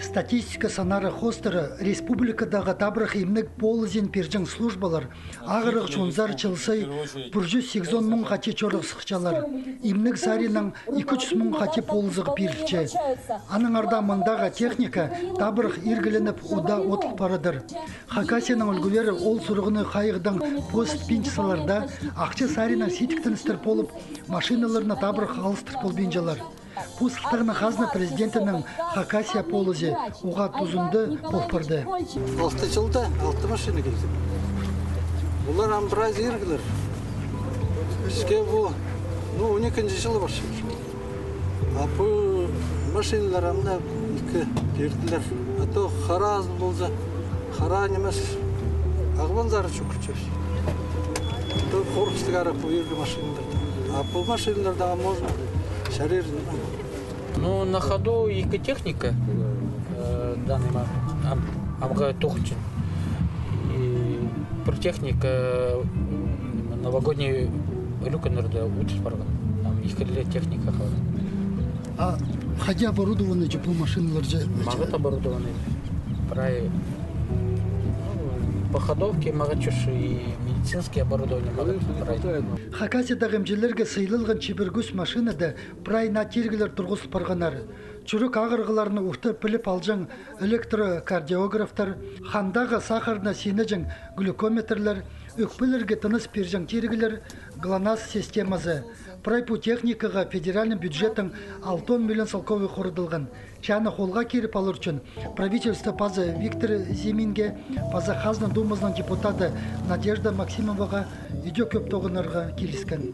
Статистика санары хостері республикадағы табрық емнік полызен пержің службалар, ағырық жонзар чылсай бүржі 80 мың қате чорық сықчалар. Емнік саринің 200 мың қате полызығы перлчі. Аның ардамындағы техника табрық иргіленіп ода отыл парадыр. Хакасияның үлгілері ол сұрғыны қайығдың пост пенчсаларда ақчы саринің сетіктіністір болып, машиналарына табрық алыстыр полбенжалар. Пустықтығына қазына президентінің Хакасия полызы оға тұзынды полпарды. 6 жылда 6 машина келді. Бұлар амбыраз ергілер. Бізге бұл 12-ші жылы бар шығыр. Бұл машиналар амна 2 берділер. Ато қара аз болса, қара немес ағбанзары чөкірчөз. Ато қорқыстық ара бұл ергі машиналарда. Бұл машиналарда можно шарир. Ну, на ходу экотехника данный амга тухчин. И техника новогодний люканерда учит парган. Там их техника хавает. А хотя оборудованы же бұл машиналар же? Магат оборудованы. Прай походовки, магачуш и медицинские оборудования магат. Хакасиядағы емжелерге сыйлылған чебергөс машинада прай натергілер тұрғыз парғанары. Чүрік ағырғыларыны ұқты піліп алжың электрокардиографтар, хандағы сахарына сенежің глюкометрлер, өкпілерге тыныс пержің тергілер, ГЛОНАСС системазы. Прайпу техникаға федеральный бюджеттің 6 миллион салковы қорыдылған. Чаны қолға керіп алыр үшін правительство пазы Виктор Зиминге, пазы Хазна думазның депутаты Надежда Максимоваға үйде көп тоғынарға келіскен.